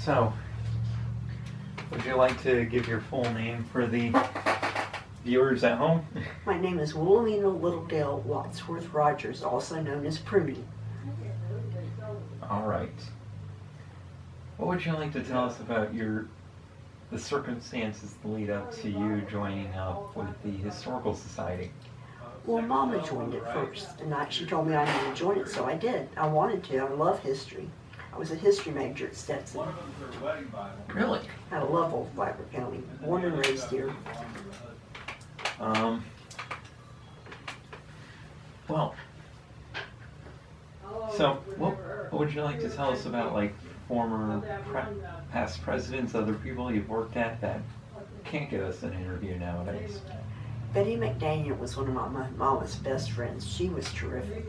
So, would you like to give your full name for the viewers at home? My name is Wilhelmina Littledale Wadsworth-Rodgers, also known as Prunie. All right. What would you like to tell us about the circumstances that lead up to you joining up with the Historical Society? Well, Mama joined it first, and she told me I needed to join it, so I did. I wanted to. I love history. I was a history major at Stetson. Really? I love Old Flagler County. Born and raised here. Well, so what would you like to tell us about, like, former past presidents, other people you've worked at that can't give us an interview nowadays? Betty McDaniel was one of my mama's best friends. She was terrific.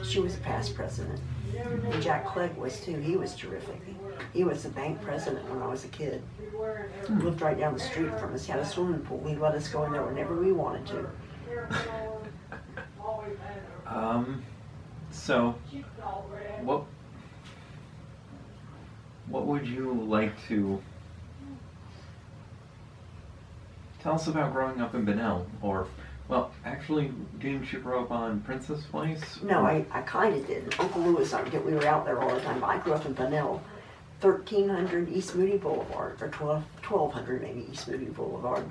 She was a past president. And Jack Clegg was too. He was terrific. He was the bank president when I was a kid. He lived right down the street from us. He had a swimming pool. He let us go in there whenever we wanted to. So what would you like to tell us about growing up in Bunnell? Or, well, actually, didn't you grow up on Princess Place? No, I kind of did. Uncle Lewis, we were out there all the time. I grew up in Bunnell, 1300 East Moody Boulevard, or 1200 maybe East Moody Boulevard.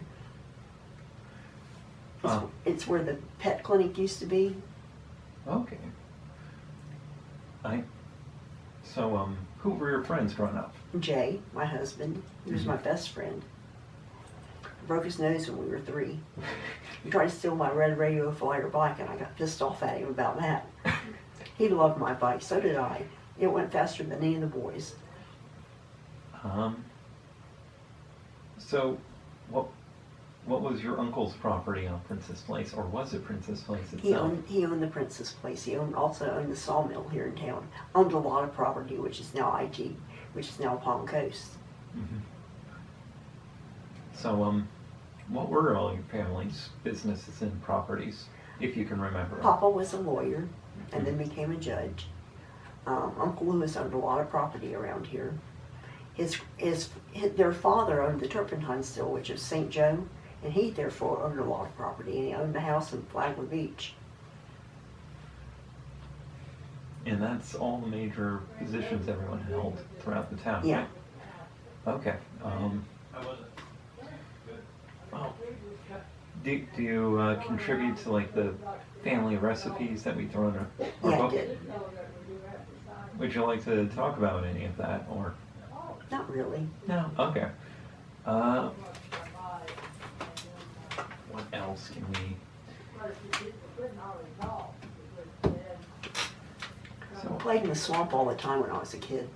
It's where the pet clinic used to be. Okay. So, who were your friends growing up? Jay, my husband, he was my best friend. Broke his nose when we were 3. He tried to steal my red Radio Flyer bike, and I got pissed off at him about that. He loved my bike, so did I. It went faster than any of the boys. So, what was your uncle's property on Princess Place, or was it Princess Place itself? He owned the Princess Place. He also owned the sawmill here in town. Owned a lot of property, which is now IG, which is now Palm Coast. Mm-hmm. So, what were all your family's businesses and properties, if you can remember? Papa was a lawyer, and then became a judge. Uncle Lewis owned a lot of property around here. Their father owned the Turpentine Still, which is St. Joe, and he therefore owned a lot of property, and he owned a house in Flagler Beach. And that's all the major positions everyone held throughout the town, Yeah. right? Okay. Well, do you contribute to, like, the family recipes that we throw in our Yeah, book? I did. Would you like to talk about any of that, or? Not really. No. Okay. What else can we? I played in the swamp all the time when I was a kid.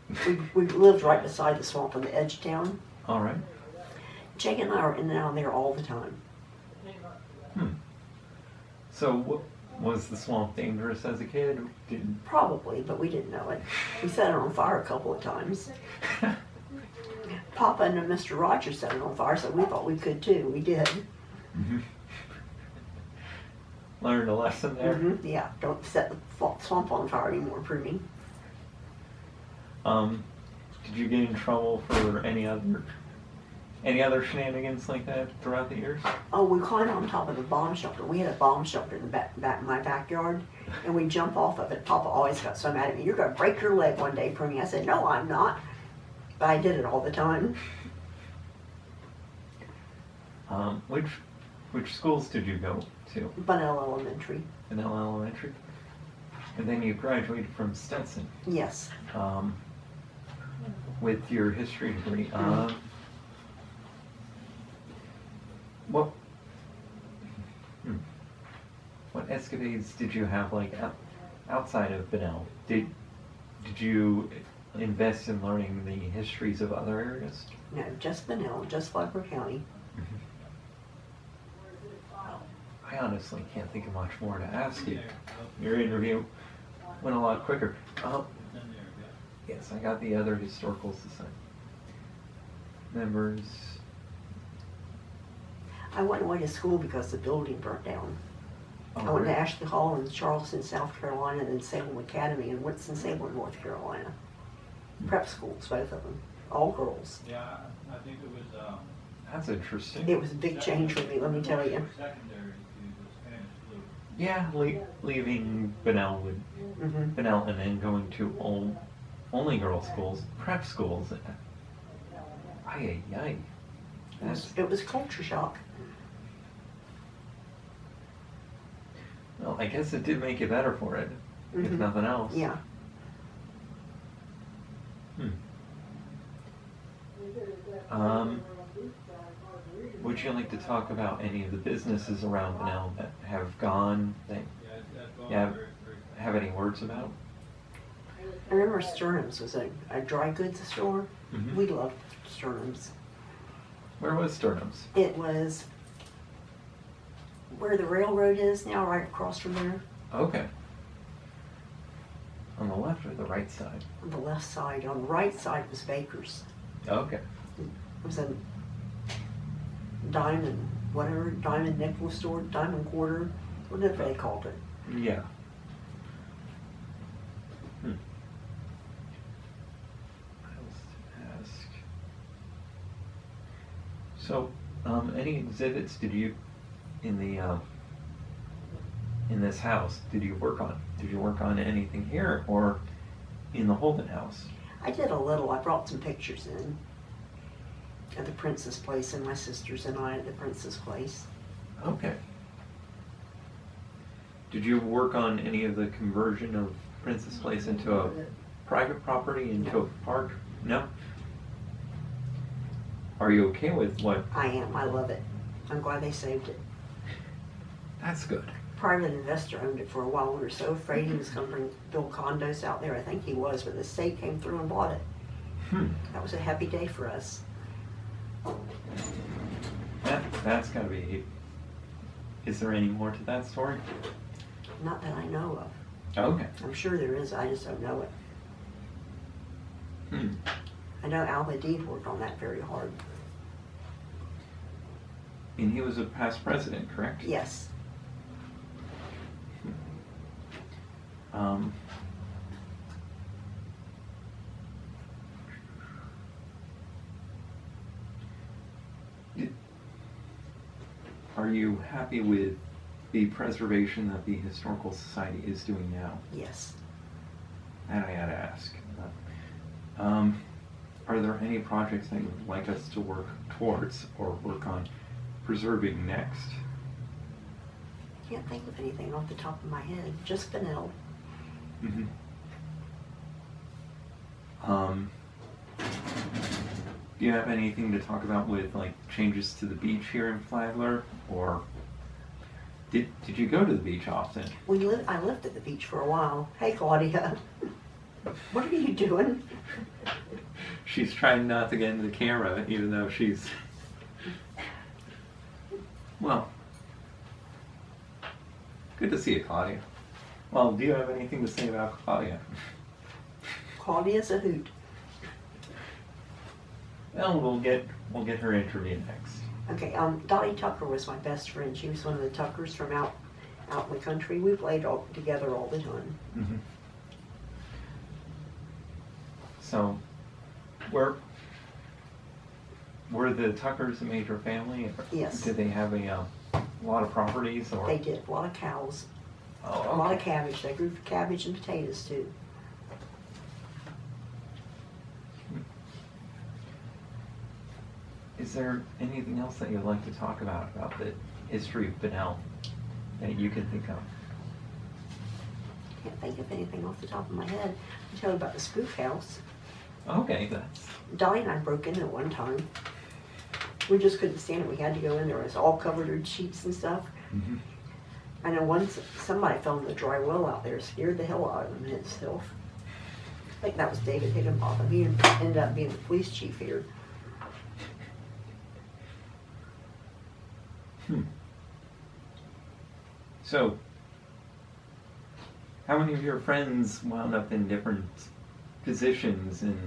We lived right beside the swamp on the edge of town. All right. Jake and I are in and out of there all the time. So, was the swamp dangerous as a kid? Probably, but we didn't know it. We set it on fire a couple of times. Papa and Mr. Rogers set it on fire, so we thought we could too. We did. Mm-hmm. Learned a lesson there. Mm-hmm. Yeah, don't set the swamp on fire anymore, Prunie. Did you get in trouble for any other shenanigans like that throughout the years? Oh, we climbed on top of the bomb shelter. We had a bomb shelter in the back my backyard, and we jump off of it. Papa always got so mad at me. You're going to break your leg one day, Prunie. I said, no, I'm not. But I did it all the time. Which schools did you go to? Bunnell Elementary. Bunnell Elementary. And then you graduated from Stetson. Yes. With your history degree. What escapades did you have, like, outside of Bunnell? Did you invest in learning the histories of other areas? No, just Bunnell, just Flagler County. Mm-hmm. Well, I honestly can't think of much more to ask you. Your interview went a lot quicker. Yes, I got the other historical society members. I went away to school because the building burnt down. I went to Ashley Hall in Charleston, South Carolina, and then Salem Academy in Winston-Salem, North Carolina. Prep schools, both of them. all girls. Yeah, I think it was, That's interesting. It was a big change for me, let me tell you. secondary to the Spanish flu. Yeah, leaving Bunnell Bunnell and then going to only girls schools, prep schools. Ay, ay, ay. It was culture shock. Well, I guess it did make you better for it, if nothing else. Yeah. Would you like to talk about any of the businesses around Bunnell that have gone, that you have any words about? I remember Sternum's was a dry goods store. Mhm. We loved Sternum's. Where was Sternum's? It was where the railroad is now, right across from there, Okay. On the left or the right side? on the left side. On the right side was Baker's. Okay. It was a diamond, whatever, diamond nickel store, diamond quarter, whatever they called it. Yeah. What else to ask? So, any exhibits did you in this house? Did you work on? Did you work on anything here or in the Holden house? I did a little. I brought some pictures in at the Princess Place, and my sisters and I at the Princess Place. Okay. Did you work on any of the conversion of Princess Place into a private property, into a park? No? Are you okay with what? I am. I love it. I'm glad they saved it. That's good. Private investor owned it for a while. We were so afraid he was going to build condos out there. I think he was, but the state came through and bought it. That was a happy day for us. That's gotta be. Is there any more to that story? Not that I know of. Okay. I'm sure there is. I just don't know it. I know Al Hadid worked on that very hard. And he was a past president, correct? Yes. Are you happy with the preservation that the Historical Society is doing now? Yes. That I had to ask. Are there any projects that you would like us to work towards or work on preserving next? Can't think of anything off the top of my head. Just Bunnell. Do you have anything to talk about with like changes to the beach here in Flagler, or did you go to the beach often? I lived at the beach for a while. Hey, Claudia. What are you doing? She's trying not to get into the camera, even though she's... Well, good to see you, Claudia. Well, do you have anything to say about Claudia? Claudia's a hoot. Well, we'll get her interview next. Okay, Dottie Tucker was my best friend. She was one of the Tuckers from out in the country. We played all together all the time. So, were the Tuckers a major family? Yes. Did they have a lot of properties? Or? They did. A lot of cows. Oh, A lot of okay. cabbage. They grew cabbage and potatoes too. Is there anything else that you'd like to talk about the history of Bunnell that you can think of? Can't think of anything off the top of my head. I'll tell you about the spook house. Okay, that's... Dolly and I broke in it one time. We just couldn't stand it. We had to go in there. It was all covered in sheets and stuff. I know once somebody fell in the dry well out there, scared the hell out of him himself. I think that was David Higginbotham. He ended up being the police chief here. So, how many of your friends wound up in different positions in,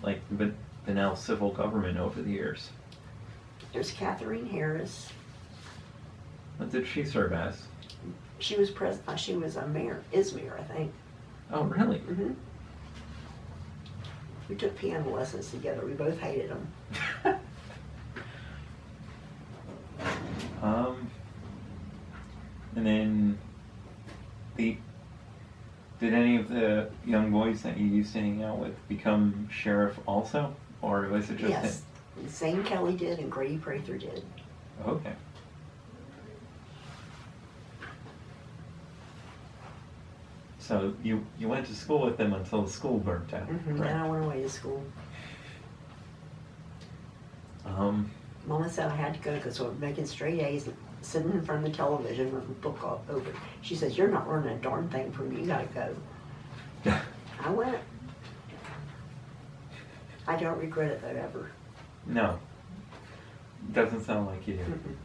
like, the Bunnell civil government over the years? There's Catherine Harris. What did she serve as? She was mayor, is mayor, I think. Oh, really? We took piano lessons together. We both hated them. And then did any of the young boys that you used to hang out with become sheriff also? Or was it just Yes, Zane Kelly did and Grady Prather did. him? Okay. So you went to school with them until the school burnt out, Then correct? I went away to school. Mama said I had to go because I was making straight A's, sitting in front of the television with a book all over. She says, "You're not learning a darn thing from me. You gotta go." I went. I don't regret it though, ever. No. Doesn't sound like you did. Mm-mm.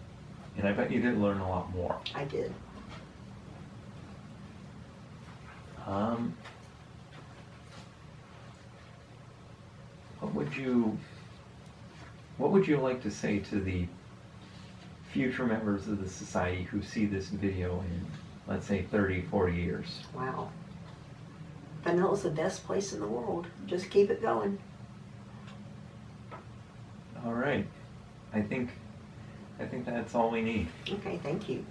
And I bet you did learn a lot more. I did. What would you like to say to the future members of the society who see this video in, let's say, 30, 40 years? Wow. Bunnell's the best place in the world. Just keep it going. All right. I think that's all we need. Okay, thank you.